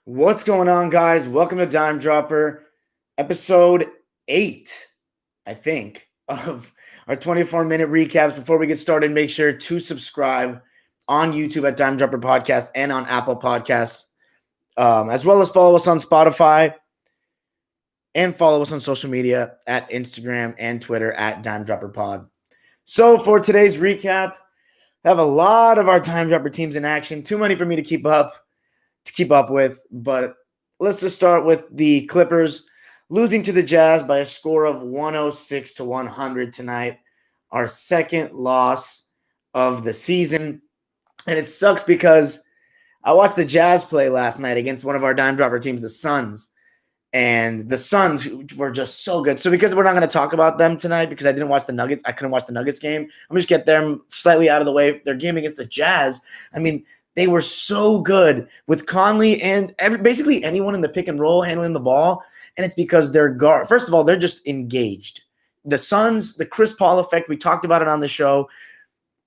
What's going on, guys? Welcome to Dime Dropper, episode 8, I think, of our 24-minute recaps. Before we get started, make sure to subscribe on YouTube at Dime Dropper Podcast and on Apple Podcasts, as well as follow us on Spotify and follow us on social media at Instagram and Twitter at Dime Dropper Pod. So for today's recap, I have a lot of our Dime Dropper teams in action. Too many for me to keep up with, but let's just start with the Clippers losing to the Jazz by a score of 106-100 tonight, our second loss of the season. And it sucks because I watched the Jazz play last night against one of our dime dropper teams, the Suns, and the Suns were just so good. So because we're not going to talk about them tonight because I didn't watch the Nuggets, I couldn't watch the Nuggets game, I'm just get them slightly out of the way. Their game against the Jazz, I mean, they were so good with Conley and basically anyone in the pick and roll handling the ball. And it's because they're guard. First of all, they're just engaged. The Suns, the Chris Paul effect, we talked about it on the show.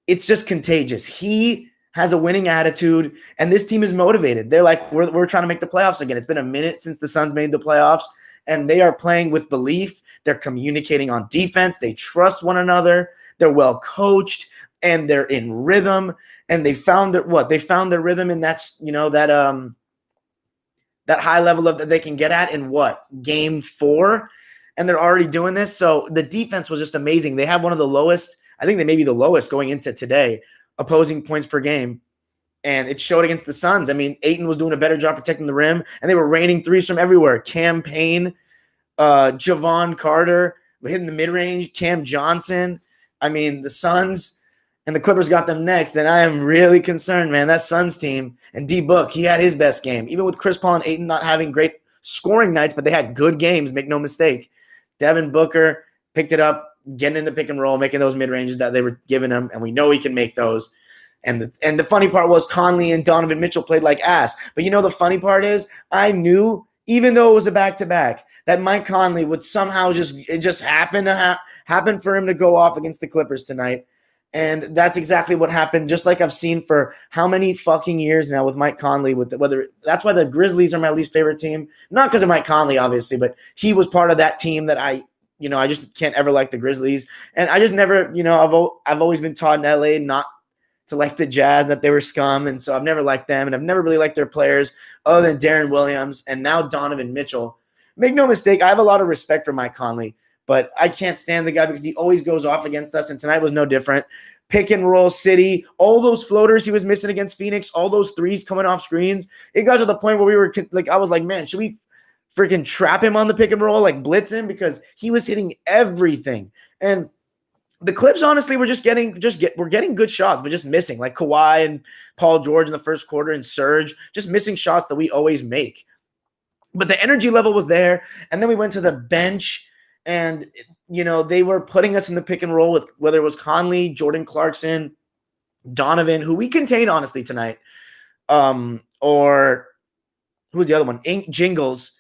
It's just contagious. He has a winning attitude, and this team is motivated. They're like, we're trying to make the playoffs again. It's been a minute since the Suns made the playoffs, and they are playing with belief. They're communicating on defense. They trust one another. They're well coached, and they're in rhythm. And they found their rhythm in that high level of that they can get at in game 4, and they're already doing this. So the defense was just amazing. They have one of the lowest, I think they may be the lowest going into today, opposing points per game, and it showed against the Suns. I mean, Ayton was doing a better job protecting the rim, and they were raining threes from everywhere. Cam Payne, Javon Carter hitting the mid range, Cam Johnson. I mean, the Suns. And the Clippers got them next, and I am really concerned, man. That Suns team and D-Book, he had his best game. Even with Chris Paul and Ayton not having great scoring nights, but they had good games, make no mistake. Devin Booker picked it up, getting in the pick and roll, making those mid-ranges that they were giving him, and we know he can make those. And the funny part was Conley and Donovan Mitchell played like ass. But the funny part is I knew, even though it was a back-to-back, that Mike Conley would somehow just happen for him to go off against the Clippers tonight. And that's exactly what happened, just like I've seen for how many fucking years now with Mike Conley. That's why the Grizzlies are my least favorite team. Not because of Mike Conley, obviously, but he was part of that team that I just can't ever like the Grizzlies. And I just never, I've always been taught in LA not to like the Jazz, that they were scum. And so I've never liked them, and I've never really liked their players other than Darren Williams and now Donovan Mitchell. Make no mistake, I have a lot of respect for Mike Conley, but I can't stand the guy because he always goes off against us, and tonight was no different. Pick and roll city, all those floaters he was missing against Phoenix, all those threes coming off screens. It got to the point where we were like, I was like, man, should we freaking trap him on the pick and roll, like blitz him, because he was hitting everything. And the Clips, honestly, we're getting good shots, but just missing, like Kawhi and Paul George in the first quarter and Serge, just missing shots that we always make. But the energy level was there, and then we went to the bench. And, they were putting us in the pick and roll with whether it was Conley, Jordan Clarkson, Donovan, who we contained, honestly, tonight, or who was the other one? Ink Jingles.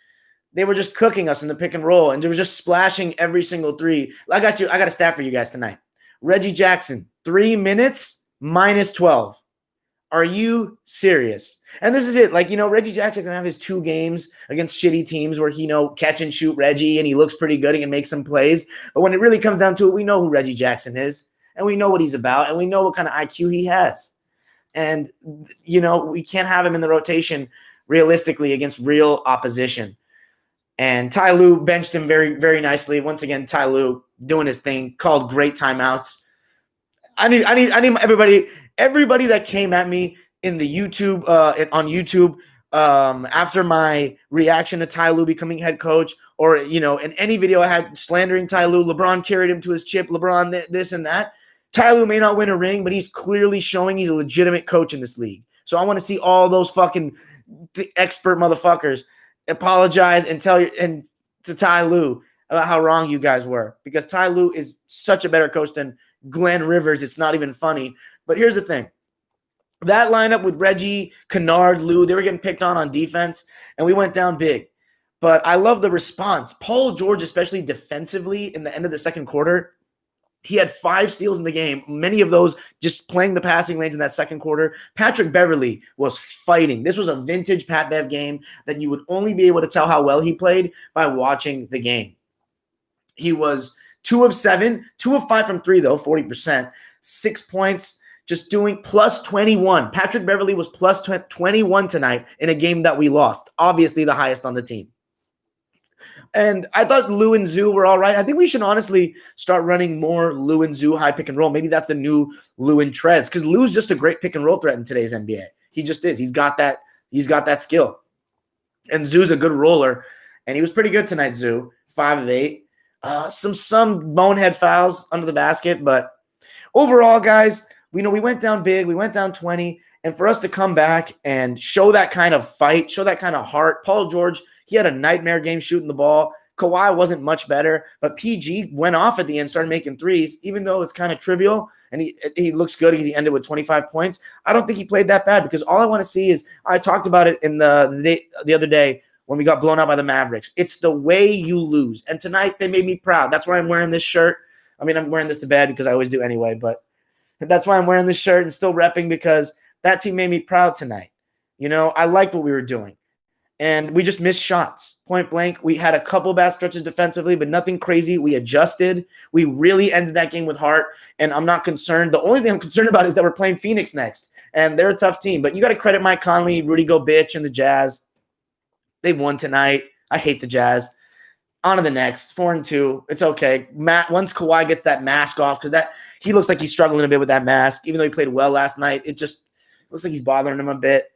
They were just cooking us in the pick and roll, and they were just splashing every single three. I got a stat for you guys tonight. Reggie Jackson, 3 minutes, minus 12. Are you serious? And this is it. Reggie Jackson can have his 2 games against shitty teams where he, catch and shoot Reggie, and he looks pretty good. He can make some plays. But when it really comes down to it, we know who Reggie Jackson is, and we know what he's about, and we know what kind of IQ he has. And, we can't have him in the rotation realistically against real opposition. And Ty Lue benched him very, very nicely. Once again, Ty Lue doing his thing, called great timeouts. I need everybody that came at me in the YouTube on YouTube after my reaction to Ty Lue becoming head coach, or in any video I had slandering Ty Lue. LeBron carried him to his chip. LeBron this and that. Ty Lue may not win a ring, but he's clearly showing he's a legitimate coach in this league. So I want to see all those fucking expert motherfuckers apologize and to Ty Lue about how wrong you guys were, because Ty Lue is such a better coach than Glenn Rivers. It's not even funny. But here's the thing. That lineup with Reggie, Kennard, Lue, they were getting picked on defense, and we went down big. But I love the response. Paul George, especially defensively in the end of the second quarter, He had 5 steals in the game, many of those just playing the passing lanes in that second quarter. Patrick Beverley was fighting. This was a vintage Pat Bev game that you would only be able to tell how well he played by watching the game. He was 2 of 7, 2 of 5 from 3, though, 40%, 6 points, just doing plus 21. Patrick Beverley was plus 21 tonight in a game that we lost, obviously the highest on the team. And I thought Lou and Zoo were all right. I think we should honestly start running more Lou and Zoo high pick and roll. Maybe that's the new Lou and Trez, because Lou's just a great pick and roll threat in today's NBA. He just is. He's got that skill. And Zoo's a good roller, and he was pretty good tonight, Zoo. 5 of 8. Some bonehead fouls under the basket, but overall, guys, we went down big. We went down 20, and for us to come back and show that kind of fight, show that kind of heart. Paul George, he had a nightmare game shooting the ball. Kawhi wasn't much better, but PG went off at the end, started making threes, even though it's kind of trivial, and he looks good because he ended with 25 points. I don't think he played that bad, because all I want to see is, I talked about it in the other day when we got blown out by the Mavericks. It's the way you lose, and tonight they made me proud. That's why I'm wearing this shirt. I mean, I'm wearing this to bed because I always do anyway, but that's why I'm wearing this shirt and still repping, because that team made me proud tonight. I liked what we were doing. And we just missed shots, point blank. We had a couple bad stretches defensively, but nothing crazy. We adjusted. We really ended that game with heart, and I'm not concerned. The only thing I'm concerned about is that we're playing Phoenix next, and they're a tough team. But you got to credit Mike Conley, Rudy Gobert, and the Jazz. They won tonight. I hate the Jazz. On to the next, 4-2. It's okay. Once Kawhi gets that mask off, because he looks like he's struggling a bit with that mask, even though he played well last night. It just looks like he's bothering him a bit.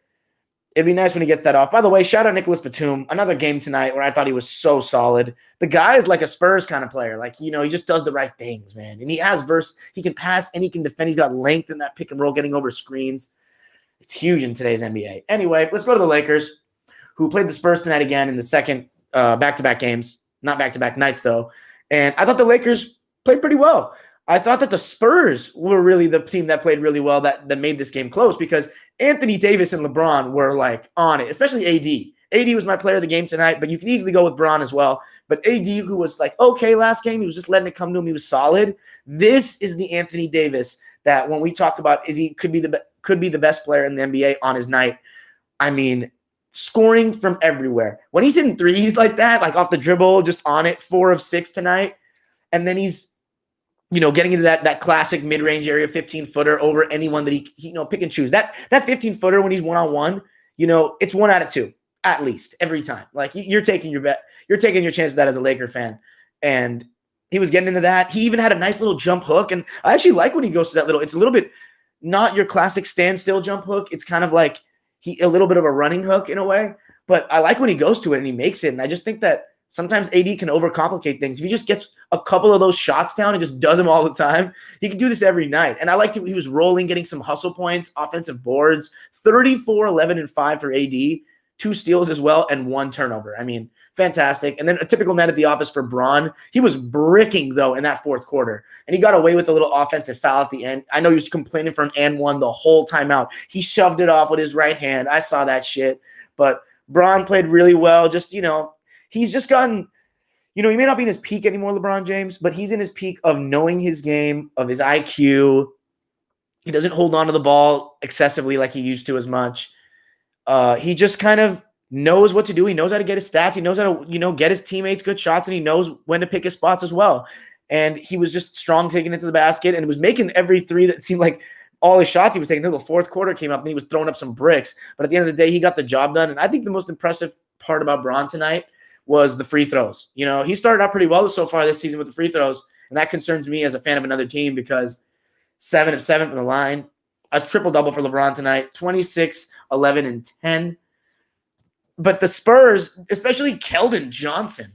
It'd be nice when he gets that off. By the way, shout out Nicholas Batum. Another game tonight where I thought he was so solid. The guy is like a Spurs kind of player. He just does the right things, man. And he has he can pass and he can defend. He's got length in that pick and roll, getting over screens. It's huge in today's NBA. Anyway, let's go to the Lakers, who played the Spurs tonight again in the second back-to-back games. Not back-to-back nights, though. And I thought the Lakers played pretty well. I thought that the Spurs were really the team that played really well that made this game close, because Anthony Davis and LeBron were on it, especially AD. AD was my player of the game tonight, but you can easily go with Bron as well. But AD, who was okay last game, he was just letting it come to him. He was solid. This is the Anthony Davis that when we talk about he could be the best player in the NBA on his night. I mean, scoring from everywhere. When he's hitting threes like that, off the dribble, just on it, 4 of 6 tonight, and then he's getting into that classic mid-range area 15-footer over anyone that he pick and choose. That 15-footer when he's one-on-one, it's 1 out of 2 at least every time. You're taking your bet. You're taking your chance of that as a Laker fan. And he was getting into that. He even had a nice little jump hook, and I actually like when he goes to that it's a little bit not your classic standstill jump hook. It's kind of like a little bit of a running hook in a way, but I like when he goes to it and he makes it. And I just think that sometimes AD can overcomplicate things. If he just gets a couple of those shots down and just does them all the time, he can do this every night. And I liked it. He was rolling, getting some hustle points, offensive boards, 34, 11, and 5 for AD, 2 steals as well, and 1 turnover. I mean, fantastic. And then a typical night at the office for Bron. He was bricking, though, in that fourth quarter. And he got away with a little offensive foul at the end. I know he was complaining for an and one the whole time out. He shoved it off with his right hand. I saw that shit. But Bron played really well. He's just gotten, he may not be in his peak anymore, LeBron James, but he's in his peak of knowing his game, of his IQ. He doesn't hold on to the ball excessively like he used to as much. He just kind of knows what to do. He knows how to get his stats. He knows how to, get his teammates good shots, and he knows when to pick his spots as well. And he was just strong taking it to the basket and was making every three that seemed like all his shots he was taking until the fourth quarter came up, and he was throwing up some bricks. But at the end of the day, he got the job done. And I think the most impressive part about Bron tonight was the free throws. He started out pretty well so far this season with the free throws, and that concerns me as a fan of another team, because 7 of 7 from the line, a triple-double for LeBron tonight, 26, 11, and 10. But the Spurs, especially Keldon Johnson,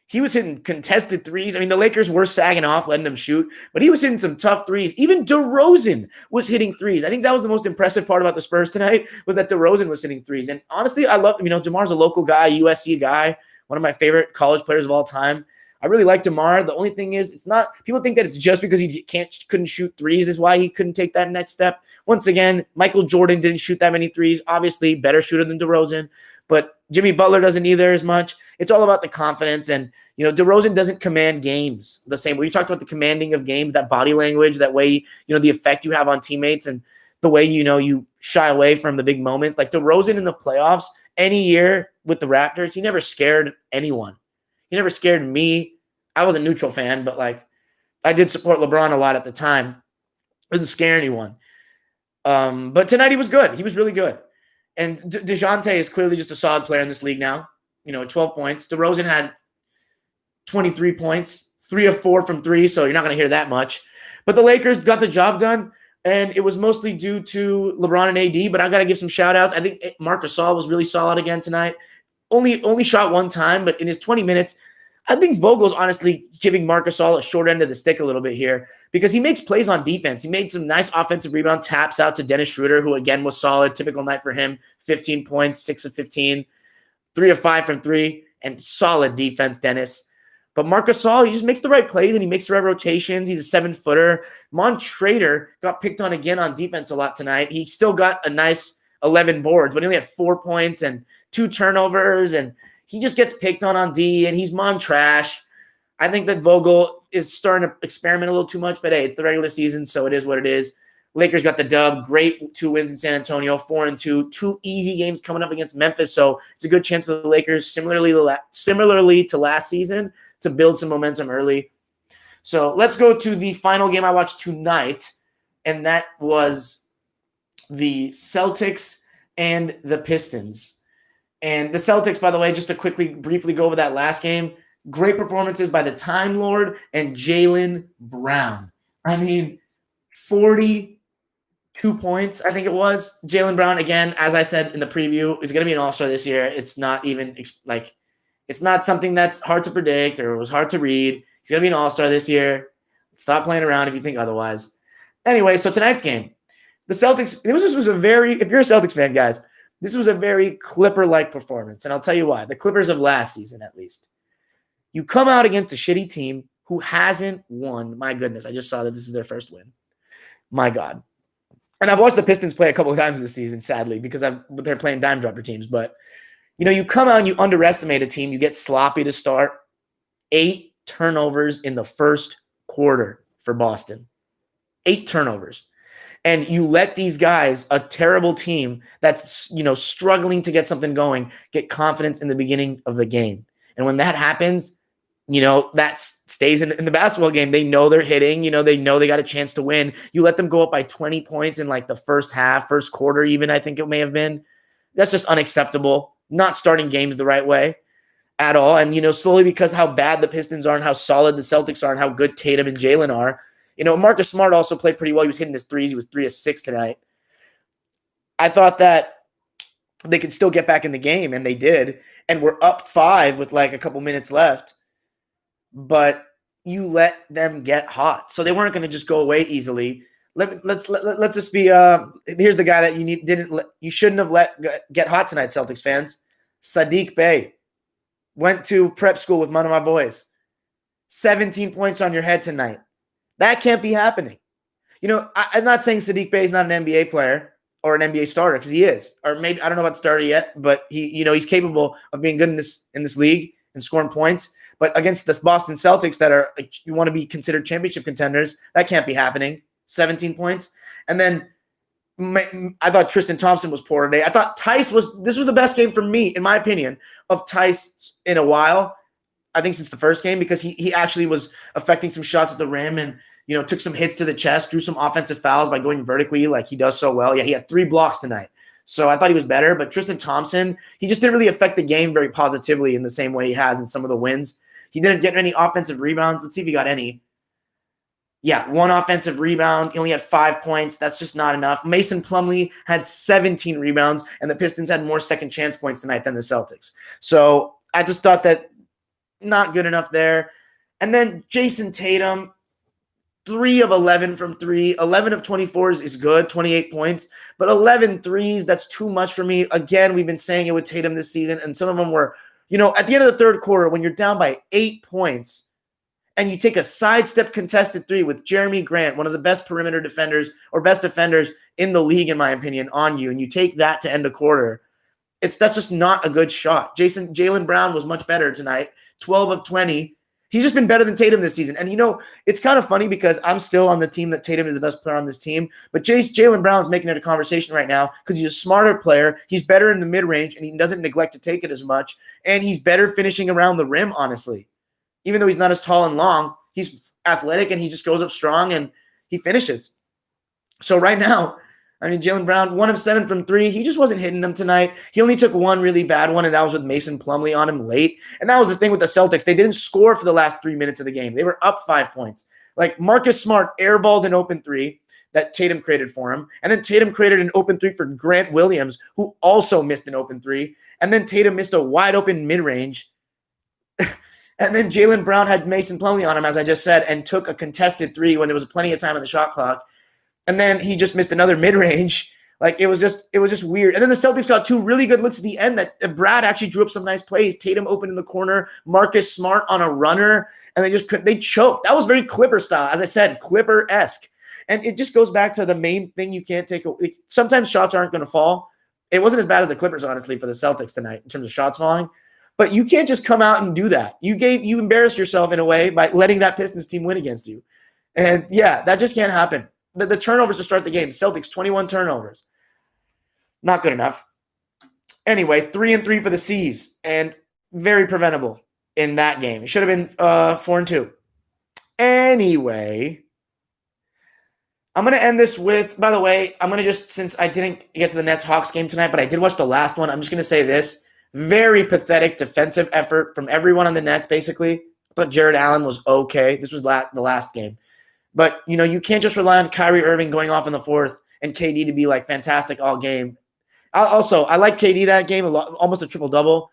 he was hitting contested threes. I mean, the Lakers were sagging off, letting him shoot, but he was hitting some tough threes. Even DeRozan was hitting threes. I think that was the most impressive part about the Spurs tonight, was that DeRozan was hitting threes. And honestly, I love, DeMar's a local guy, USC guy, one of my favorite college players of all time. I really like DeMar. The only thing is, it's not, people think that it's just because he couldn't shoot threes is why he couldn't take that next step. Once again, Michael Jordan didn't shoot that many threes. Obviously, better shooter than DeRozan, but Jimmy Butler doesn't either as much. It's all about the confidence, and DeRozan doesn't command games the same way. You talked about the commanding of games, that body language, that way, the effect you have on teammates and the way, you shy away from the big moments. Like DeRozan in the playoffs, any year with the Raptors, he never scared anyone. He never scared me. I was a neutral fan, but I did support LeBron a lot at the time. Doesn't scare anyone. But tonight he was good. He was really good. And DeJounte is clearly just a solid player in this league now. 12 points. DeRozan had 23 points, 3 of 4 from 3, so you're not going to hear that much. But the Lakers got the job done, and it was mostly due to LeBron and AD, but I got to give some shout-outs. I think Marc Gasol was really solid again tonight. Only shot one time, but in his 20 minutes, I think Vogel's honestly giving Marc Gasol a short end of the stick a little bit here because he makes plays on defense. He made some nice offensive rebound taps out to Dennis Schroeder, who again was solid. Typical night for him. 15 points, 6 of 15, 3 of 5 from 3, and solid defense, Dennis. But Marc Gasol, he just makes the right plays and he makes the right rotations. He's a 7-footer. Montrezl got picked on again on defense a lot tonight. He still got a nice 11 boards, but he only had 4 points and 2 turnovers, and he just gets picked on D, and he's Montrash. I think that Vogel is starting to experiment a little too much, but hey, it's the regular season, so it is what it is. Lakers got the dub. Great 2 wins in San Antonio, 4-2. 2 easy games coming up against Memphis, so it's a good chance for the Lakers, similarly to last season, to build some momentum early. So let's go to the final game I watched tonight, and that was the Celtics and the Pistons. And the Celtics, by the way, just to briefly go over that last game, great performances by the Time Lord and Jaylen Brown. 42 points, I think it was. Jaylen Brown, again, as I said in the preview, is going to be an all-star this year. It's not even it's not something that's hard to predict or it was hard to read. He's going to be an all-star this year. Stop playing around if you think otherwise. Anyway, so tonight's game, the Celtics, if you're a Celtics fan, guys, this was a very Clipper-like performance, and I'll tell you why. The Clippers of last season, at least. You come out against a shitty team who hasn't won. My goodness, I just saw that this is their first win. My God. And I've watched the Pistons play a couple of times this season, sadly, because they're playing dime-dropper teams, but you come out and you underestimate a team. You get sloppy to start. 8 turnovers in the first quarter for Boston. 8 turnovers. And you let these guys, a terrible team that's, struggling to get something going, get confidence in the beginning of the game. And when that happens, that stays in the basketball game. They know they're hitting. They know they got a chance to win. You let them go up by 20 points in the first half, first quarter even, I think it may have been. That's just unacceptable. Not starting games the right way at all. And, slowly because how bad the Pistons are and how solid the Celtics are and how good Tatum and Jaylen are. Marcus Smart also played pretty well. He was hitting his threes. He was 3 of 6 tonight. I thought that they could still get back in the game, and they did. And we're up 5 with a couple minutes left. But you let them get hot. So they weren't going to just go away easily. Let's just be here's the guy that you shouldn't have let get hot tonight, Celtics fans. Sadiq Bey went to prep school with one of my boys. 17 points on your head tonight. That can't be happening. I'm not saying Sadiq Bey is not an NBA player or an NBA starter, because he is. Or maybe I don't know about starter yet, but he's capable of being good in this league and scoring points. But against the Boston Celtics that are you want to be considered championship contenders, that can't be happening. 17 points. And then I thought Tristan Thompson was poor today. I thought this was the best game for me, in my opinion, of Tice in a while. I think since the first game, because he actually was affecting some shots at the rim and, took some hits to the chest, drew some offensive fouls by going vertically like he does so well. Yeah, he had 3 blocks tonight. So I thought he was better. But Tristan Thompson, he just didn't really affect the game very positively in the same way he has in some of the wins. He didn't get any offensive rebounds. Let's see if he got any. Yeah, 1 offensive rebound. He only had 5 points. That's just not enough. Mason Plumlee had 17 rebounds, and the Pistons had more second chance points tonight than the Celtics. So I just thought that not good enough there. And then Jason Tatum, 3 of 11 from 3. 11 of 24 is good, 28 points. But 11 threes, that's too much for me. Again, we've been saying it with Tatum this season, and some of them were, at the end of the third quarter, when you're down by 8 points, and you take a sidestep contested 3 with Jeremy Grant, one of the best perimeter defenders or best defenders in the league, in my opinion, on you, and you take that to end a quarter, that's just not a good shot. Jaylen Brown was much better tonight. 12 of 20. He's just been better than Tatum this season. And, it's kind of funny because I'm still on the team that Tatum is the best player on this team. But Jaylen Brown's making it a conversation right now because he's a smarter player. He's better in the mid-range, and he doesn't neglect to take it as much. And he's better finishing around the rim, honestly. Even though he's not as tall and long, he's athletic, and he just goes up strong, and he finishes. So right now, Jaylen Brown, 1 of 7 from 3. He just wasn't hitting them tonight. He only took one really bad one, and that was with Mason Plumlee on him late. And that was the thing with the Celtics. They didn't score for the last 3 minutes of the game. They were up 5 points. Like Marcus Smart airballed an open 3 that Tatum created for him. And then Tatum created an open 3 for Grant Williams, who also missed an open 3. And then Tatum missed a wide open mid-range. And then Jaylen Brown had Mason Plumlee on him, as I just said, and took a contested 3 when there was plenty of time on the shot clock. And then he just missed another mid-range. Like, it was just weird. And then the Celtics got 2 really good looks at the end that Brad actually drew up some nice plays. Tatum open in the corner, Marcus Smart on a runner, and they choked. That was very Clipper style. As I said, Clipper-esque. And it just goes back to the main thing you can't take. Sometimes shots aren't going to fall. It wasn't as bad as the Clippers, honestly, for the Celtics tonight in terms of shots falling. But you can't just come out and do that. You embarrassed yourself in a way by letting that Pistons team win against you. And, yeah, that just can't happen. The turnovers to start the game. Celtics, 21 turnovers. Not good enough. Anyway, 3-3 for the C's, and very preventable in that game. It should have been 4-2. Anyway, I'm going to end this with, by the way, I'm going to just, since I didn't get to the Nets-Hawks game tonight, but I did watch the last one, I'm just going to say this. Very pathetic defensive effort from everyone on the Nets, basically. I thought Jared Allen was okay. This was the last game. But, you can't just rely on Kyrie Irving going off in the fourth and KD to be, like, fantastic all game. I like KD that game, almost a triple-double.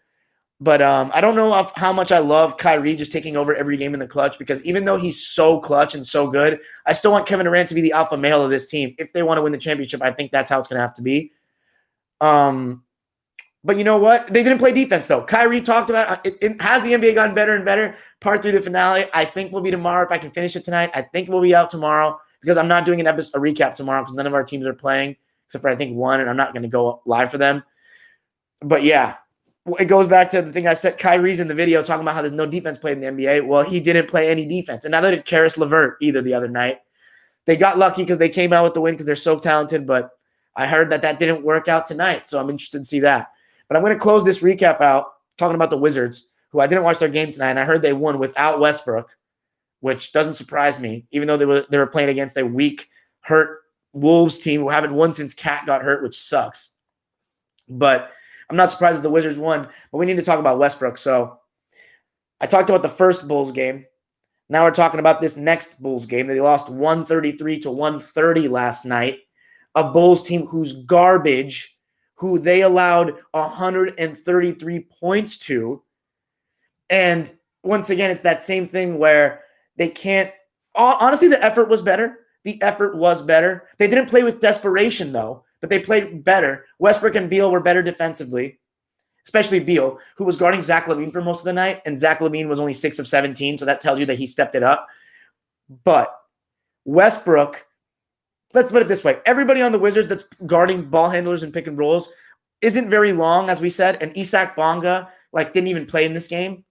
But I don't know how much I love Kyrie just taking over every game in the clutch, because even though he's so clutch and so good, I still want Kevin Durant to be the alpha male of this team. If they want to win the championship, I think that's how it's going to have to be. But you know what? They didn't play defense, though. Kyrie talked about it. Has the NBA gotten better and better? Part 3 of the finale, I think, will be tomorrow. If I can finish it tonight, I think we'll be out tomorrow, because I'm not doing a recap tomorrow because none of our teams are playing, except for, I think, one, and I'm not going to go live for them. But, yeah, it goes back to the thing I said. Kyrie's in the video talking about how there's no defense played in the NBA. Well, he didn't play any defense. And neither did Karis LeVert either the other night. They got lucky because they came out with the win because they're so talented, but I heard that didn't work out tonight, so I'm interested to see that. But I'm going to close this recap out talking about the Wizards, who I didn't watch their game tonight, and I heard they won without Westbrook, which doesn't surprise me, even though they were playing against a weak, hurt Wolves team who haven't won since Cat got hurt, which sucks. But I'm not surprised that the Wizards won, but we need to talk about Westbrook. So I talked about the first Bulls game. Now we're talking about this next Bulls game. They lost 133-130 last night. A Bulls team who's garbage, who they allowed 133 points to. And once again, it's that same thing where they can't – honestly, the effort was better. The effort was better. They didn't play with desperation, though, but they played better. Westbrook and Beal were better defensively, especially Beal, who was guarding Zach LaVine for most of the night, and Zach LaVine was only 6 of 17, so that tells you that he stepped it up. But Westbrook – let's put it this way. Everybody on the Wizards that's guarding ball handlers and pick and rolls isn't very long, as we said, and Isaac Bonga didn't even play in this game.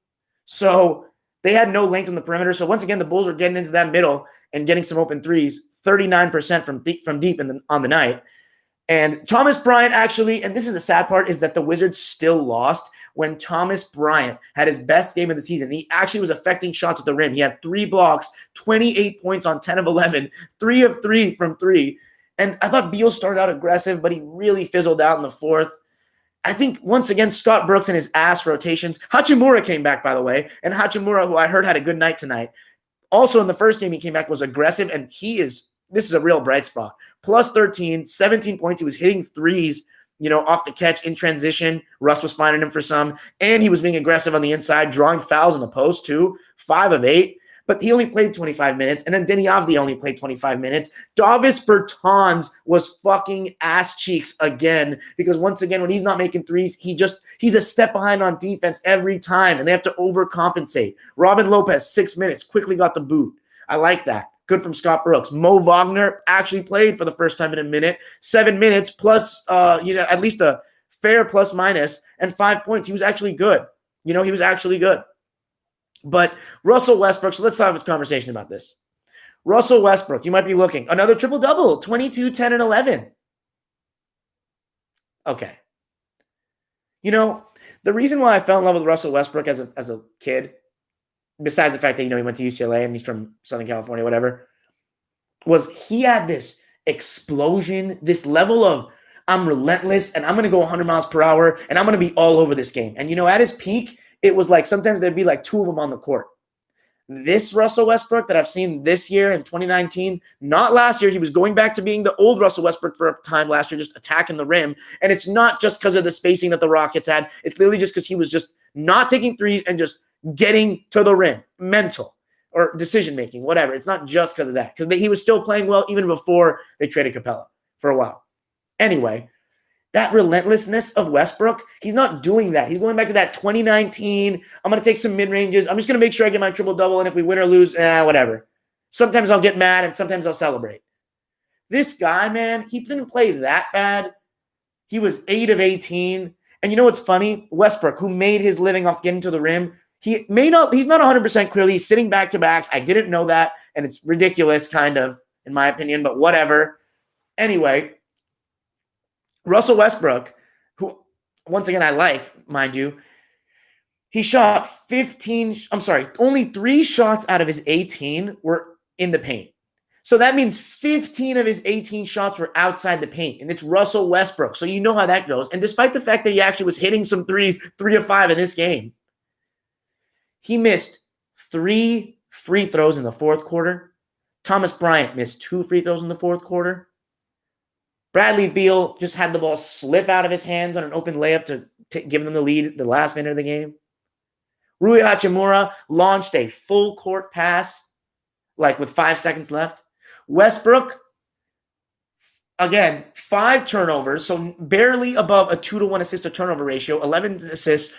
So they had no length on the perimeter. So once again, the Bulls are getting into that middle and getting some open threes, 39% from deep on the night. And Thomas Bryant actually, and this is the sad part, is that the Wizards still lost when Thomas Bryant had his best game of the season. He actually was affecting shots at the rim. He had 3 blocks, 28 points on 10 of 11, 3 of 3 from 3. And I thought Beal started out aggressive, but he really fizzled out in the fourth. I think, once again, Scott Brooks and his ass rotations. Hachimura came back, by the way, and Hachimura, who I heard had a good night tonight. Also, in the first game he came back, was aggressive, and this is a real bright spot. Plus 13, 17 points. He was hitting threes, off the catch in transition. Russ was finding him for some, and he was being aggressive on the inside, drawing fouls in the post too, 5 of 8. But he only played 25 minutes, and then Denny Avdija only played 25 minutes. Davis Bertans was fucking ass cheeks again, because once again, when he's not making threes, he's a step behind on defense every time, and they have to overcompensate. Robin Lopez, 6 minutes, quickly got the boot. I like that. Good from Scott Brooks. Mo Wagner actually played for the first time in a minute. 7 minutes plus, at least a fair plus minus, and 5 points. He was actually good. He was actually good. But Russell Westbrook, so let's have a conversation about this. Russell Westbrook, you might be looking. Another triple-double, 22, 10, and 11. Okay. You know, the reason why I fell in love with Russell Westbrook as a kid, besides the fact that, he went to UCLA and he's from Southern California, whatever, was he had this explosion, this level of I'm relentless and I'm going to go 100 miles per hour and I'm going to be all over this game. And, at his peak, it was like sometimes there'd be like two of them on the court. This Russell Westbrook that I've seen this year in 2019, not last year. He was going back to being the old Russell Westbrook for a time last year, just attacking the rim. And it's not just because of the spacing that the Rockets had. It's literally just because he was just not taking threes and just getting to the rim, mental or decision-making, whatever. It's not just because of that, because he was still playing well even before they traded Capella for a while. Anyway, that relentlessness of Westbrook, he's not doing that. He's going back to that 2019, I'm going to take some mid-ranges. I'm just going to make sure I get my triple-double, and if we win or lose, whatever. Sometimes I'll get mad, and sometimes I'll celebrate. This guy, man, he didn't play that bad. He was 8 of 18. And you know what's funny? Westbrook, who made his living off getting to the rim, he's not 100% clearly. He's sitting back-to-backs. I didn't know that, and it's ridiculous, kind of, in my opinion, but whatever. Anyway, Russell Westbrook, who, once again, I like, mind you, he shot only 3 shots out of his 18 were in the paint. So that means 15 of his 18 shots were outside the paint, and it's Russell Westbrook. So you know how that goes. And despite the fact that he actually was hitting some threes, 3 of 5 in this game, he missed 3 free throws in the fourth quarter. Thomas Bryant missed 2 free throws in the fourth quarter. Bradley Beal just had the ball slip out of his hands on an open layup to give them the lead the last minute of the game. Rui Hachimura launched a full court pass, like with 5 seconds left. Westbrook, again, 5 turnovers, so barely above a 2-to-1 assist to turnover ratio, 11 assists,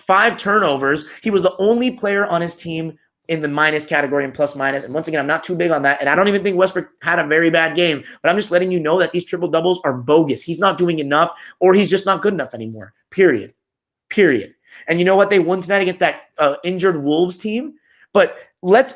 5 turnovers. He was the only player on his team in the minus category and plus minus. And once again, I'm not too big on that. And I don't even think Westbrook had a very bad game, but I'm just letting you know that these triple doubles are bogus. He's not doing enough, or he's just not good enough anymore. Period. And you know what? They won tonight against that injured Wolves team. But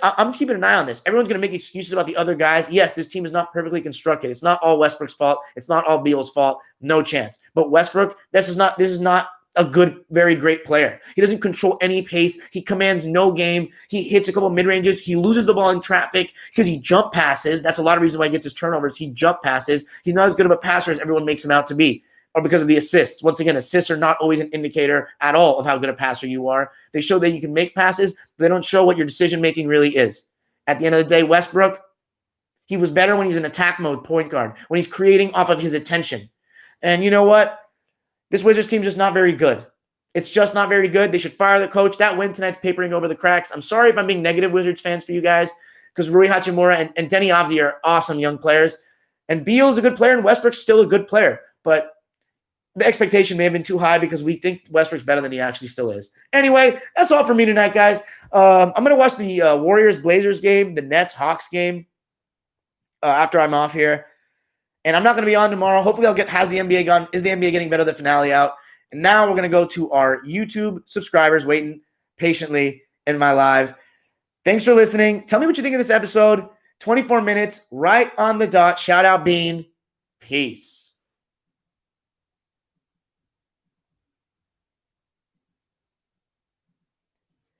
I'm keeping an eye on this. Everyone's going to make excuses about the other guys. Yes, this team is not perfectly constructed. It's not all Westbrook's fault. It's not all Beal's fault. No chance. But Westbrook, this is not a good, very great player. He doesn't control any pace. He commands no game. He hits a couple of mid-ranges. He loses the ball in traffic because he jump passes. That's a lot of reasons why he gets his turnovers. He jump passes. He's not as good of a passer as everyone makes him out to be, or because of the assists. Once again, assists are not always an indicator at all of how good a passer you are. They show that you can make passes, but they don't show what your decision-making really is. At the end of the day, Westbrook, he was better when he's in attack mode point guard, when he's creating off of his attention. And you know what? This Wizards team is just not very good. It's just not very good. They should fire the coach. That win tonight's papering over the cracks. I'm sorry if I'm being negative Wizards fans for you guys, because Rui Hachimura and Denny Avdi are awesome young players. And Beal's a good player, and Westbrook's still a good player. But the expectation may have been too high because we think Westbrook's better than he actually still is. Anyway, that's all for me tonight, guys. I'm going to watch the Warriors-Blazers game, the Nets-Hawks game after I'm off here. And I'm not going to be on tomorrow. Hopefully I'll has the NBA gone. Is the NBA getting better? The finale out. And now we're going to go to our YouTube subscribers waiting patiently in my live. Thanks for listening. Tell me what you think of this episode. 24 minutes, right on the dot. Shout out Bean. Peace.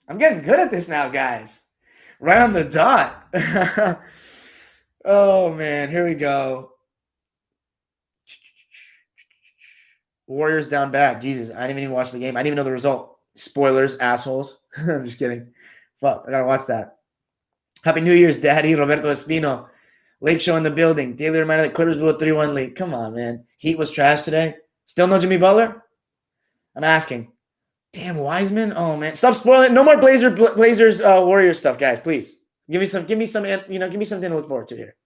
I'm getting good at this now, guys. Right on the dot. Oh, man. Here we go. Warriors down bad. Jesus, I didn't even watch the game. I didn't even know the result. Spoilers, assholes. I'm just kidding. Fuck, I gotta watch that. Happy New Year's, Daddy. Roberto Espino. Late show in the building. Daily reminder that Clippers blew a 3-1 lead. Come on, man. Heat was trash today. Still no Jimmy Butler? I'm asking. Damn, Wiseman. Oh man, stop spoiling. No more Blazers, Warriors stuff, guys. Please give me something to look forward to here.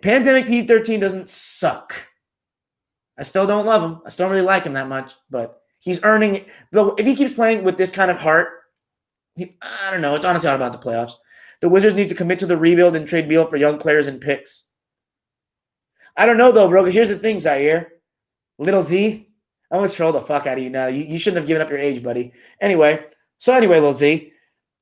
Pandemic P13 doesn't suck. I still don't love him. I still don't really like him that much, but he's earning it. Though if he keeps playing with this kind of heart, I don't know. It's honestly not about the playoffs. The Wizards need to commit to the rebuild and trade Beal for young players and picks. I don't know though, bro. Here's the thing, Zaire. Little Z. I almost troll the fuck out of you now. You shouldn't have given up your age, buddy. Anyway, So anyway, Lil Z,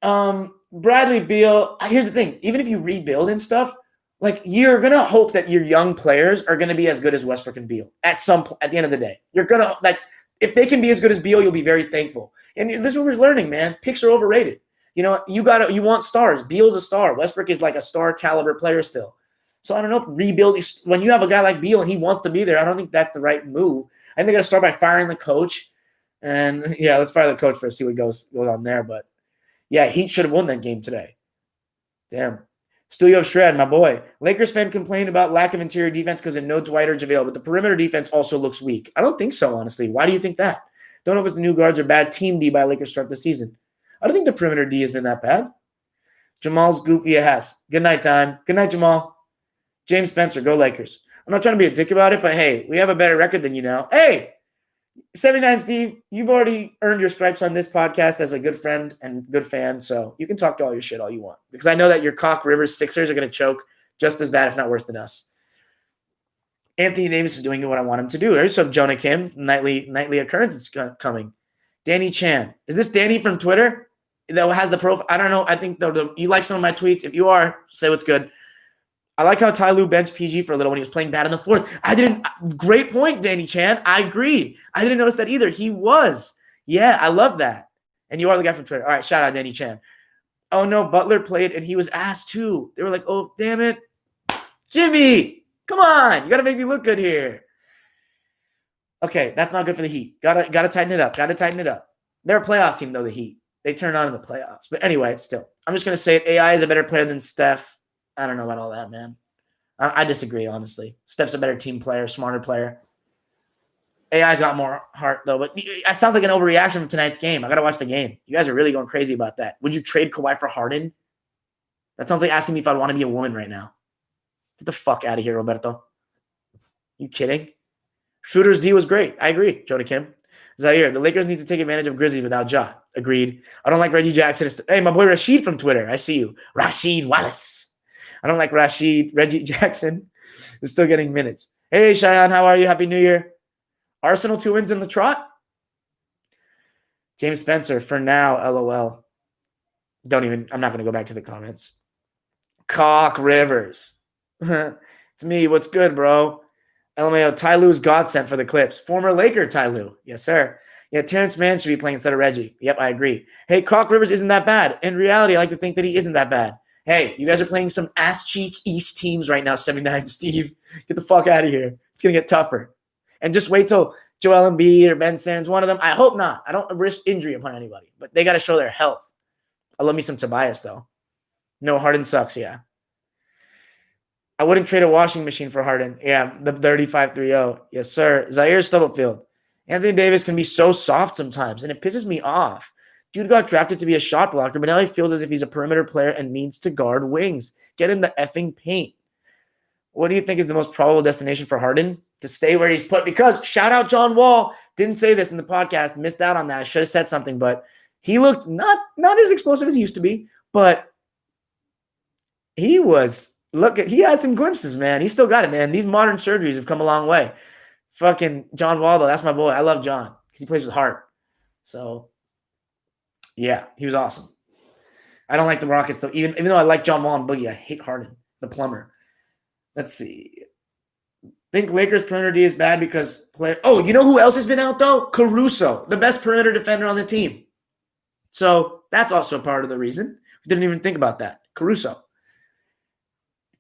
Bradley Beal. Here's the thing: even if you rebuild and stuff, like you're gonna hope that your young players are gonna be as good as Westbrook and Beal at some point. At the end of the day, you're gonna like if they can be as good as Beal, you'll be very thankful. And this is what we're learning, man. Picks are overrated. You know, you want stars. Beal's a star. Westbrook is like a star caliber player still. So I don't know if rebuild when you have a guy like Beal and he wants to be there. I don't think that's the right move. I think they got to start by firing the coach. And yeah, let's fire the coach first, see what goes on there. But yeah, Heat should have won that game today. Damn. Studio Shred, my boy. Lakers fan complained about lack of interior defense because of no Dwight or JaVale, but the perimeter defense also looks weak. I don't think so, honestly. Why do you think that? Don't know if it's the new guards or bad team D by Lakers start the season. I don't think the perimeter D has been that bad. Jamal's goofy ass. Good night, time. Good night, Jamal. James Spencer, go Lakers. I'm not trying to be a dick about it, but hey, we have a better record than you now. Hey, 79 Steve, you've already earned your stripes on this podcast as a good friend and good fan, so you can talk to all your shit all you want. Because I know that your Cock Rivers Sixers are going to choke just as bad, if not worse than us. Anthony Davis is doing what I want him to do. There's some Jonah Kim, nightly occurrence is coming. Danny Chan. Is this Danny from Twitter that has the profile? I don't know. I think you like some of my tweets. If you are, say what's good. I like how Ty Lue benched PG for a little when he was playing bad in the fourth. Great point, Danny Chan. I agree. I didn't notice that either. He was. Yeah, I love that. And you are the guy from Twitter. All right, shout out Danny Chan. Oh, no, Butler played, and he was asked too. They were like, oh, damn it. Jimmy, come on. You got to make me look good here. Okay, that's not good for the Heat. Gotta tighten it up. They're a playoff team, though, the Heat. They turn on in the playoffs. But anyway, still. I'm just going to say it. AI is a better player than Steph. I don't know about all that, man. I disagree, honestly. Steph's a better team player, smarter player. AI's got more heart, though. But it sounds like an overreaction from tonight's game. I got to watch the game. You guys are really going crazy about that. Would you trade Kawhi for Harden? That sounds like asking me if I'd want to be a woman right now. Get the fuck out of here, Roberto. You kidding? Schroeder's D was great. I agree, Jonah Kim. Zaire, the Lakers need to take advantage of Grizzlies without Ja. Agreed. I don't like Reggie Jackson. Hey, my boy Rashid from Twitter. I see you. Rashid Wallace. I don't like Reggie Jackson is still getting minutes. Hey, Cheyenne, how are you? Happy New Year. Arsenal 2 wins in the trot? James Spencer, for now, LOL. I'm not going to go back to the comments. Cock Rivers. It's me. What's good, bro? LMAO, Ty Lue's godsend for the Clips. Former Laker Ty Lue. Yes, sir. Yeah, Terrence Mann should be playing instead of Reggie. Yep, I agree. Hey, Cock Rivers isn't that bad. In reality, I like to think that he isn't that bad. Hey, you guys are playing some ass-cheek East teams right now, 79 Steve. Get the fuck out of here. It's going to get tougher. And just wait till Joel Embiid or Ben Simmons, one of them. I hope not. I don't risk injury upon anybody. But they got to show their health. I love me some Tobias, though. No, Harden sucks, yeah. I wouldn't trade a washing machine for Harden. Yeah, the 35-3-0. Yes, sir. Zaire Stubblefield. Anthony Davis can be so soft sometimes, and it pisses me off. Dude got drafted to be a shot blocker, but now he feels as if he's a perimeter player and needs to guard wings. Get in the effing paint. What do you think is the most probable destination for Harden? To stay where he's put. Because, shout out John Wall. Didn't say this in the podcast. Missed out on that. I should have said something, but he looked not as explosive as he used to be, but he had some glimpses, man. He still got it, man. These modern surgeries have come a long way. Fucking John Wall, though. That's my boy. I love John because he plays with heart. So, yeah, he was awesome. I don't like the Rockets, though. Even though I like John Wall and Boogie, I hate Harden, the plumber. Let's see. Think Lakers perimeter D is bad because you know who else has been out, though? Caruso, the best perimeter defender on the team. So that's also part of the reason. We didn't even think about that. Caruso.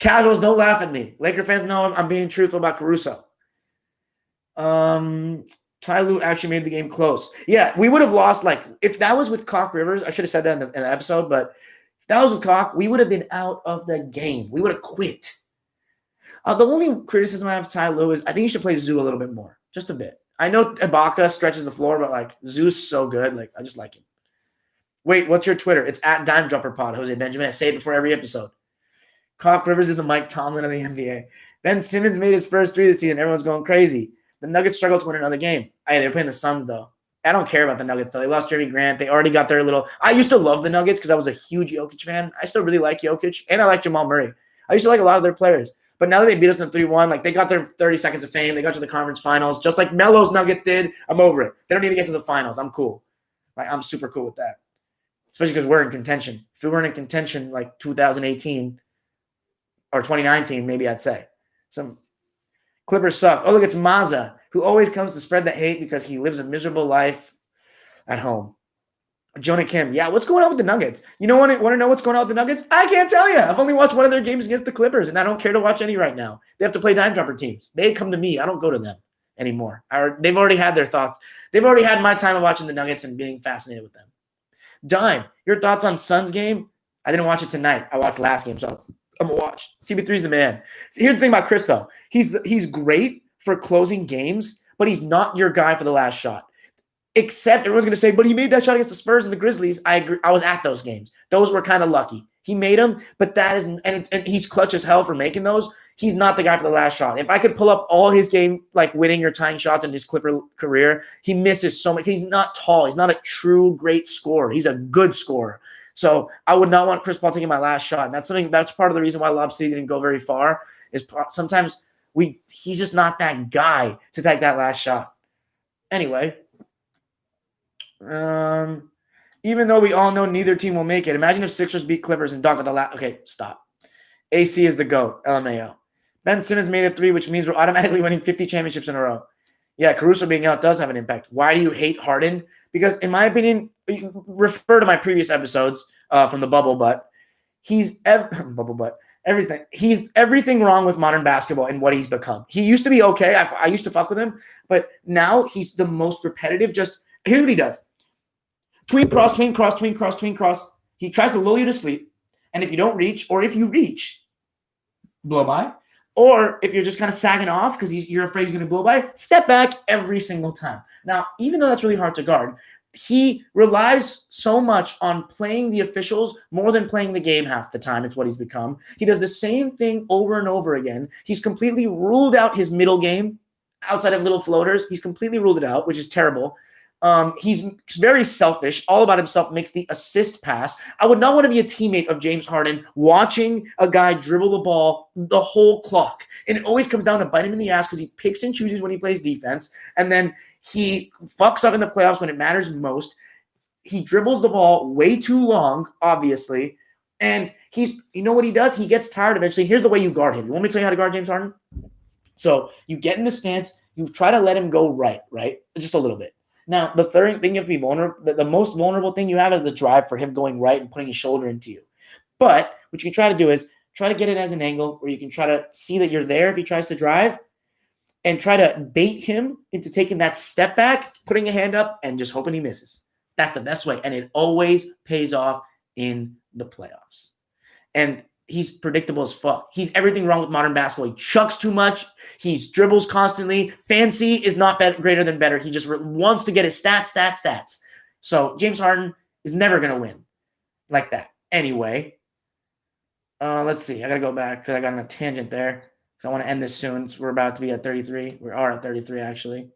Casuals, don't laugh at me. Laker fans know I'm being truthful about Caruso. Ty Lue actually made the game close. Yeah, we would have lost, if that was with Cock Rivers, I should have said that in the episode, but if that was with Cock, we would have been out of the game. We would have quit. The only criticism I have of Ty Lue is I think he should play Zoo a little bit more. Just a bit. I know Ibaka stretches the floor, but, Zoo's so good. I just like him. Wait, what's your Twitter? It's at Dime Dropper Pod, Jose Benjamin. I say it before every episode. Cock Rivers is the Mike Tomlin of the NBA. Ben Simmons made his first 3 this season. Everyone's going crazy. The Nuggets struggled to win another game. They're playing the Suns, though. I don't care about the Nuggets, though. They lost Jeremy Grant. They already got their little – I used to love the Nuggets because I was a huge Jokic fan. I still really like Jokic, and I like Jamal Murray. I used to like a lot of their players. But now that they beat us in 3-1, they got their 30 seconds of fame. They got to the conference finals, just like Melo's Nuggets did. I'm over it. They don't need to get to the finals. I'm cool. I'm super cool with that. especially because we're in contention. If we weren't in contention like 2018 or 2019, maybe I'd say. Some Clippers suck. Oh, look, it's Mazza, who always comes to spread the hate because he lives a miserable life at home. Jonah Kim, yeah, what's going on with the Nuggets? You know, want to know what's going on with the Nuggets? I can't tell you. I've only watched one of their games against the Clippers, and I don't care to watch any right now. They have to play dime dropper teams. They come to me. I don't go to them anymore. They've already had their thoughts. They've already had my time of watching the Nuggets and being fascinated with them. Dime, your thoughts on Suns game? I didn't watch it tonight. I watched last game, so I'm going to watch. CB3's the man. See, here's the thing about Chris, though. He's great for closing games, but he's not your guy for the last shot. Except everyone's going to say, but he made that shot against the Spurs and the Grizzlies. I agree. I was at those games. Those were kind of lucky. He made them, but that is, and he's clutch as hell for making those. He's not the guy for the last shot. If I could pull up all his game, like winning or tying shots in his Clipper career, he misses so much. He's not tall. He's not a true great scorer. He's a good scorer. So I would not want Chris Paul taking my last shot. And that's part of the reason why Lob City didn't go very far is sometimes he's just not that guy to take that last shot. Anyway. Even though we all know neither team will make it, imagine if Sixers beat Clippers and dunk at the last. Okay, stop. AC is the GOAT. LMAO. Ben Simmons made a 3, which means we're automatically winning 50 championships in a row. Yeah, Caruso being out does have an impact. Why do you hate Harden? Because in my opinion, refer to my previous episodes from the bubble, but he's everything. He's everything wrong with modern basketball and what he's become. He used to be okay. I used to fuck with him, but now he's the most repetitive. Just here's what he does. Tween cross, tween cross, tween cross, tween cross. He tries to lull you to sleep. And if you don't reach, or if you reach, blow by. Or if you're just kind of sagging off because you're afraid he's going to blow by, step back every single time. Now, even though that's really hard to guard, he relies so much on playing the officials more than playing the game half the time. It's what he's become. He does the same thing over and over again. He's completely ruled out his middle game outside of little floaters. He's completely ruled it out, which is terrible. He's very selfish, all about himself, makes the assist pass. I would not want to be a teammate of James Harden watching a guy dribble the ball the whole clock. And it always comes down to bite him in the ass because he picks and chooses when he plays defense. And then he fucks up in the playoffs when it matters most. He dribbles the ball way too long, obviously. And you know what he does? He gets tired eventually. Here's the way you guard him. You want me to tell you how to guard James Harden? So you get in the stance. You try to let him go right? Just a little bit. Now, the third thing you have to be vulnerable, the most vulnerable thing you have is the drive for him going right and putting his shoulder into you. But what you can try to do is try to get it as an angle where you can try to see that you're there if he tries to drive and try to bait him into taking that step back, putting a hand up, and just hoping he misses. That's the best way. And it always pays off in the playoffs. And he's predictable as fuck. He's everything wrong with modern basketball. He chucks too much. He dribbles constantly. Fancy is not greater than better. He just wants to get his stats. So James Harden is never going to win like that. Anyway, let's see. I got to go back because I got on a tangent there because I want to end this soon. So we're about to be at 33. We are at 33, actually.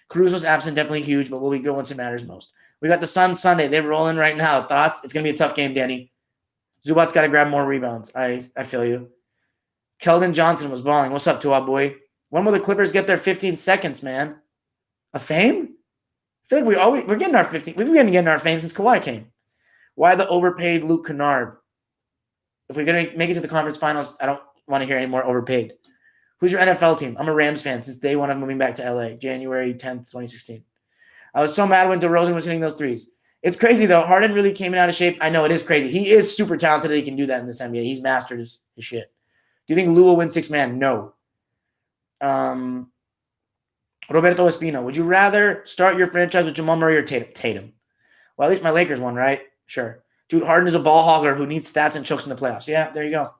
Caruso's absent, definitely huge, but will we go once it matters most? We got the Suns Sunday. They're rolling right now. Thoughts? It's going to be a tough game, Danny. Zubat's got to grab more rebounds. I feel you. Keldon Johnson was balling. What's up, Tua boy? When will the Clippers get their 15 seconds, man? A fame? I feel like we're getting our 15. We've been getting our fame since Kawhi came. Why the overpaid Luke Kennard? If we're going to make it to the conference finals, I don't want to hear any more overpaid. Who's your NFL team? I'm a Rams fan since day one of moving back to LA, January 10th, 2016. I was so mad when DeRozan was hitting those threes. It's crazy, though. Harden really came out of shape. I know it is crazy. He is super talented that he can do that in this NBA. He's mastered his shit. Do you think Lou will win 6-man? No. Roberto Espino, would you rather start your franchise with Jamal Murray or Tatum? Well, at least my Lakers won, right? Sure. Dude, Harden is a ball hogger who needs stats and chokes in the playoffs. Yeah, there you go.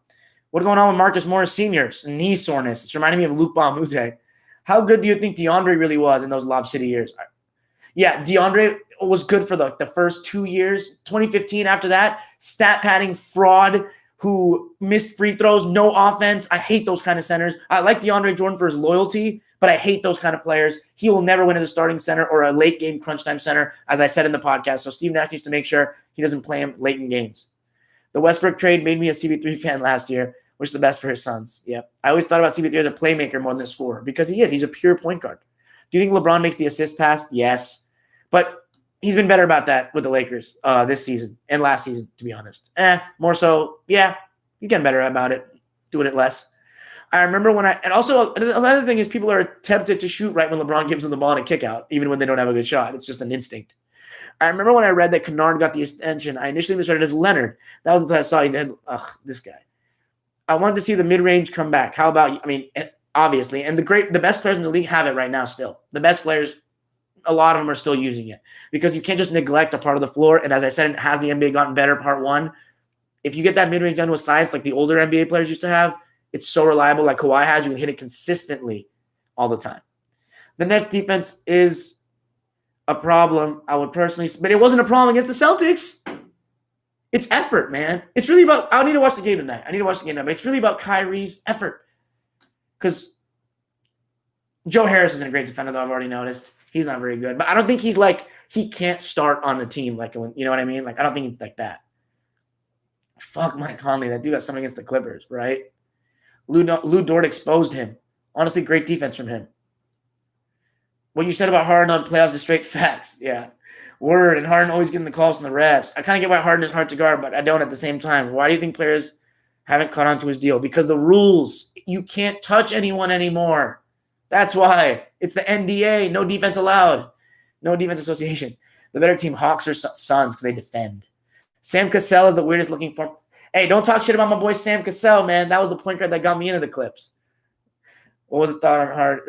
What's going on with Marcus Morris Sr.? Knee soreness. It's reminding me of Luke Baumute. How good do you think DeAndre really was in those Lob City years? Yeah, DeAndre was good for the first 2 years. 2015, after that, stat padding fraud who missed free throws, no offense. I hate those kind of centers. I like DeAndre Jordan for his loyalty, but I hate those kind of players. He will never win as a starting center or a late game crunch time center, as I said in the podcast. So Steve Nash needs to make sure he doesn't play him late in games. The Westbrook trade made me a CB3 fan last year. Wish the best for his sons. Yep. I always thought about CB3 as a playmaker more than a scorer because he is. He's a pure point guard. Do you think LeBron makes the assist pass? Yes. But he's been better about that with the Lakers this season and last season, to be honest. More so, yeah, he's getting better about it, doing it less. I remember and also another thing is people are tempted to shoot right when LeBron gives them the ball in a kick out, even when they don't have a good shot. It's just an instinct. I remember when I read that Kennard got the extension, I initially misread it as Leonard. That was until I saw he did. This guy. I wanted to see the mid-range come back. How about, obviously, and the best players in the league have it right now still. The best players, a lot of them are still using it because you can't just neglect a part of the floor. And as I said, has the NBA gotten better? Part one. If you get that mid-range done with science like the older NBA players used to have, it's so reliable like Kawhi has. You can hit it consistently all the time. The Nets defense is a problem, I would personally, but it wasn't a problem against the Celtics. It's effort, man. It's really about, I need to watch the game tonight. But it's really about Kyrie's effort. Because Joe Harris isn't a great defender, though, I've already noticed. He's not very good. But I don't think he's like, he can't start on the team. Like, you know what I mean? Like, I don't think it's like that. Fuck Mike Conley. That dude got something against the Clippers, right? Lou Dort exposed him. Honestly, great defense from him. What you said about Harden on playoffs is straight facts. Yeah. Word. And Harden always getting the calls from the refs. I kind of get why Harden is hard to guard, but I don't at the same time. Why do you think players haven't caught on to his deal? Because the rules. You can't touch anyone anymore. That's why. It's the NDA. No defense allowed. No defense association. The better team, Hawks or Suns, because they defend. Sam Cassell is the weirdest looking form. Hey, don't talk shit about my boy Sam Cassell, man. That was the point guard that got me into the Clips. What was the thought on Harden?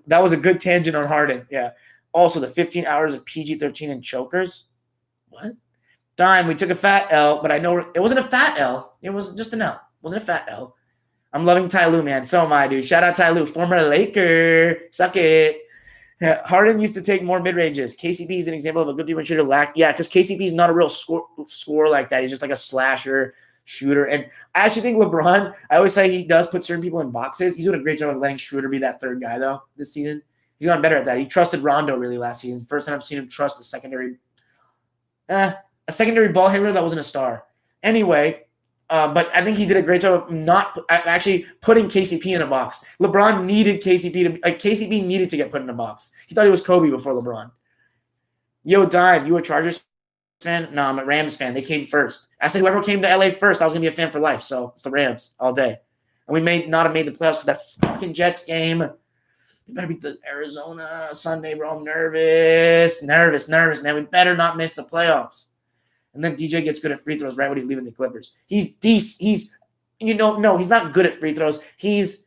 That was a good tangent on Harden. Yeah. Also, the 15 hours of PG-13 and chokers. What? Dime, we took a fat L, but I know it wasn't a fat L. It was just an L. It wasn't a fat L. I'm loving Ty Lue, man. So am I, dude. Shout out Ty Lue, former Laker. Suck it. Yeah, Harden used to take more mid-ranges. KCP is an example of a good defense shooter. Yeah, because KCP is not a real scorer like that. He's just like a slasher shooter. And I actually think LeBron, I always say he does put certain people in boxes. He's doing a great job of letting Schroeder be that third guy, though, this season. He's gotten better at that. He trusted Rondo really last season. First time I've seen him trust a secondary ball handler that wasn't a star. Anyway, but I think he did a great job of not actually putting KCP in a box. LeBron needed KCP needed to get put in a box. He thought he was Kobe before LeBron. Yo, Dime, you a Chargers fan? No, I'm a Rams fan. They came first. I said whoever came to LA first, I was going to be a fan for life. So it's the Rams all day. And we may not have made the playoffs because that fucking Jets game. We better beat the Arizona Sunday, bro. I'm nervous, man. We better not miss the playoffs. And then DJ gets good at free throws right when he's leaving the Clippers. He's not good at free throws. He's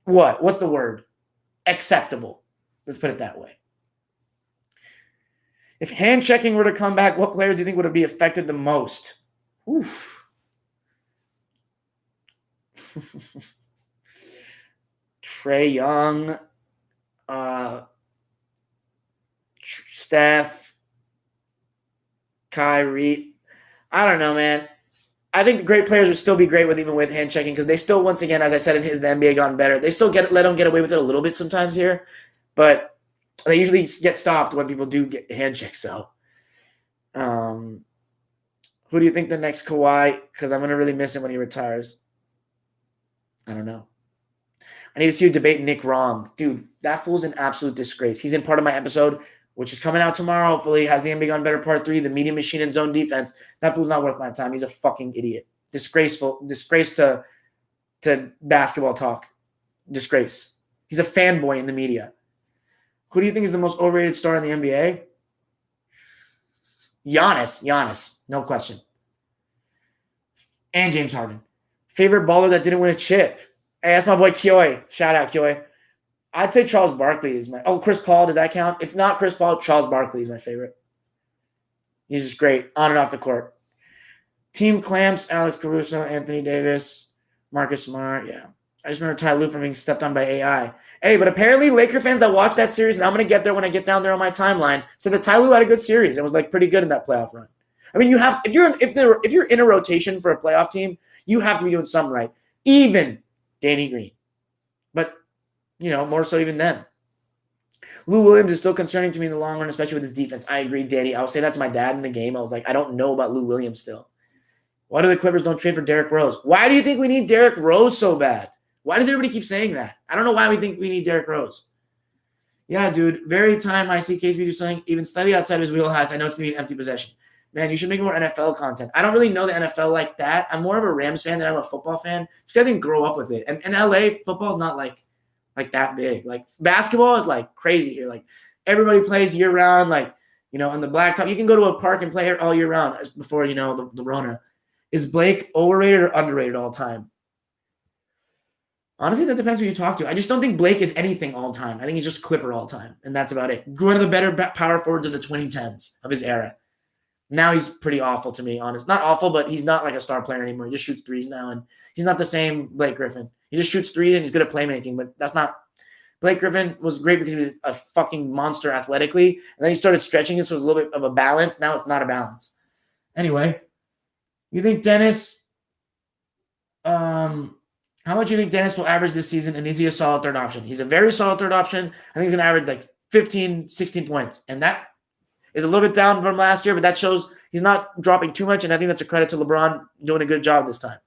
what? What's the word? Acceptable. Let's put it that way. If hand checking were to come back, what players do you think would be affected the most? Oof. Trae Young, Steph, Kyrie. I don't know, man. I think the great players would still be great even with hand checking because they still, once again, as I said, the NBA gotten better. They still let them get away with it a little bit sometimes here, but they usually get stopped when people do get hand checks. So, who do you think the next Kawhi? Because I'm gonna really miss him when he retires. I don't know. I need to see you debate Nick Wrong. Dude, that fool's an absolute disgrace. He's in part of my episode, which is coming out tomorrow, hopefully. Has the NBA Gone Better Part 3, the Media Machine and Zone Defense. That fool's not worth my time. He's a fucking idiot. Disgrace to basketball talk. Disgrace. He's a fanboy in the media. Who do you think is the most overrated star in the NBA? Giannis. No question. And James Harden. Favorite baller that didn't win a chip? Hey, that's my boy Kyoy. Shout out, Kyoy. I'd say Charles Barkley is Chris Paul, does that count? If not Chris Paul, Charles Barkley is my favorite. He's just great on and off the court. Team Clamps, Alex Caruso, Anthony Davis, Marcus Smart. Yeah. I just remember Ty Lue from being stepped on by AI. Hey, but apparently Laker fans that watch that series, and I'm going to get there when I get down there on my timeline, said that Ty Lue had a good series and was pretty good in that playoff run. I mean, if you're in a rotation for a playoff team, you have to be doing something right. Even Danny Green. But, more so even then. Lou Williams is still concerning to me in the long run, especially with his defense. I agree, Danny. I was saying that to my dad in the game. I was like, I don't know about Lou Williams still. Why do the Clippers don't trade for Derrick Rose? Why do you think we need Derrick Rose so bad? Why does everybody keep saying that? I don't know why we think we need Derrick Rose. Yeah, dude. Very time I see KCP do something even slightly outside of his wheelhouse, I know it's going to be an empty possession. Man, you should make more NFL content. I don't really know the NFL like that. I'm more of a Rams fan than I'm a football fan. Just I didn't grow up with it. And in LA, football's not like that big. Like basketball is like crazy here. Like everybody plays year round. Like, on the blacktop, you can go to a park and play all year round before, the Rona. Is Blake overrated or underrated all time? Honestly, that depends who you talk to. I just don't think Blake is anything all time. I think he's just Clipper all time, and that's about it. One of the better power forwards of the 2010s of his era. Now he's pretty awful to me, honest. Not awful, but he's not like a star player anymore. He just shoots threes now, and he's not the same Blake Griffin. He just shoots threes, and he's good at playmaking, but that's not – Blake Griffin was great because he was a fucking monster athletically, and then he started stretching it, so it was a little bit of a balance. Now it's not a balance. Anyway, you think Dennis how much do you think Dennis will average this season, and is he a solid third option? He's a very solid third option. I think he's going to average like 15, 16 points, and that is a little bit down from last year, but that shows he's not dropping too much, and I think that's a credit to LeBron doing a good job this time.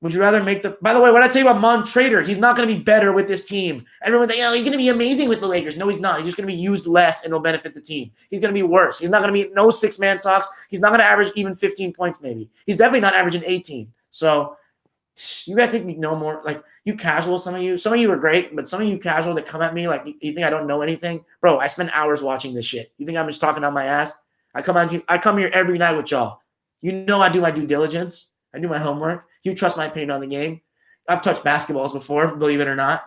Would you rather make the – by the way, what I tell you about Mon Trader, he's not going to be better with this team. Everyone thinks, he's going to be amazing with the Lakers. No, he's not. He's just going to be used less, and it'll benefit the team. He's going to be worse. He's not going to be – no six-man talks. He's not going to average even 15 points maybe. He's definitely not averaging 18. So – you guys think we know more? Like, you casual, some of you are great, but some of you casual that come at me like you think I don't know anything. Bro, I spend hours watching this shit. You think I'm just talking on my ass? I come here every night with y'all. You know I do my due diligence. I do my homework. You trust my opinion on the game. I've touched basketballs before, believe it or not,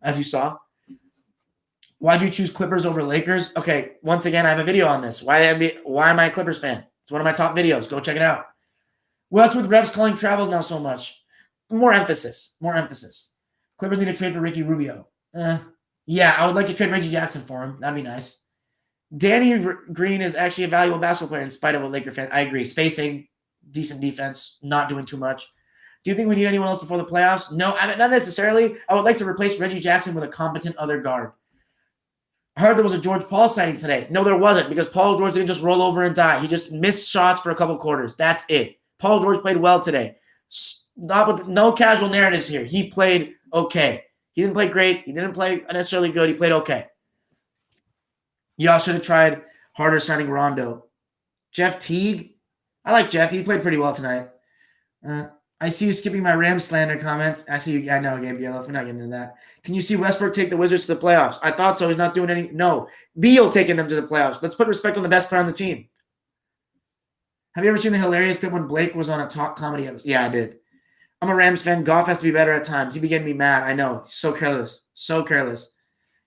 as you saw. Why'd you choose Clippers over Lakers? Okay, once again, I have a video on this. Why am I a Clippers fan? It's one of my top videos. Go check it out. What's with refs calling travels now so much? More emphasis. Clippers need to trade for Ricky Rubio. Yeah, I would like to trade Reggie Jackson for him. That'd be nice. Danny Green is actually a valuable basketball player in spite of a Laker fan. I agree. Spacing, decent defense, not doing too much. Do you think we need anyone else before the playoffs? No, not necessarily. I would like to replace Reggie Jackson with a competent other guard. I heard there was a George Paul sighting today. No, there wasn't, because Paul George didn't just roll over and die. He just missed shots for a couple quarters. That's it. Paul George played well today. No casual narratives here. He played okay. He didn't play great. He didn't play necessarily good. He played okay. Y'all should have tried harder signing Rondo. Jeff Teague. I like Jeff. He played pretty well tonight. I see you skipping my Rams slander comments. I see you. I know, Gabe Yellow. We're not getting into that. Can you see Westbrook take the Wizards to the playoffs? I thought so. He's not doing any. No. Beal taking them to the playoffs. Let's put respect on the best player on the team. Have you ever seen the hilarious clip when Blake was on a talk comedy episode? Yeah, I did. I'm a Rams fan. Goff has to be better at times. He be getting me mad. I know. He's so careless. So careless.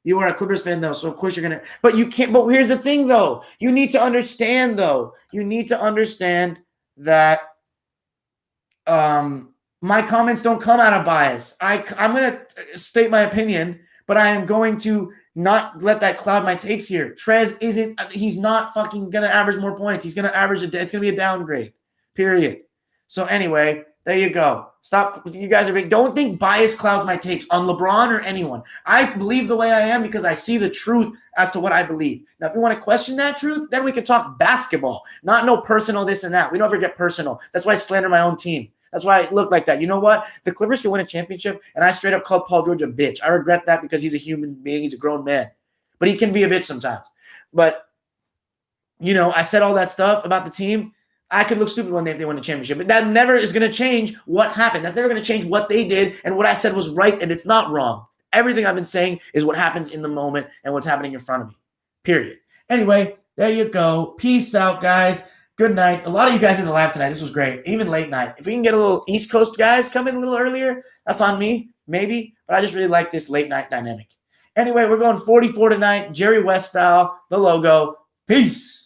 You are a Clippers fan, though, so of course you're going to – but you can't – but here's the thing, though. You need to understand, though. You need to understand that my comments don't come out of bias. I'm going to state my opinion, but I am going to not let that cloud my takes here. Trez isn't – he's not fucking going to average more points. He's going to average – it's going to be a downgrade, period. So anyway, there you go. Stop. You guys are big. Don't think bias clouds my takes on LeBron or anyone. I believe the way I am because I see the truth as to what I believe. Now, if you want to question that truth, then we can talk basketball, not no personal this and that. We don't ever get personal. That's why I slander my own team. That's why I look like that. You know what? The Clippers can win a championship, and I straight up called Paul George a bitch. I regret that because he's a human being. He's a grown man. But he can be a bitch sometimes. But, you know, I said all that stuff about the team. I could look stupid one day if they win a championship, but that never is going to change what happened. That's never going to change what they did, and what I said was right, and it's not wrong. Everything I've been saying is what happens in the moment and what's happening in front of me, period. Anyway, there you go. Peace out, guys. Good night. A lot of you guys in the live tonight. This was great. Even late night. If we can get a little East Coast guys come in a little earlier, that's on me, maybe, but I just really like this late night dynamic. Anyway, we're going 44 tonight, Jerry West style, the logo. Peace.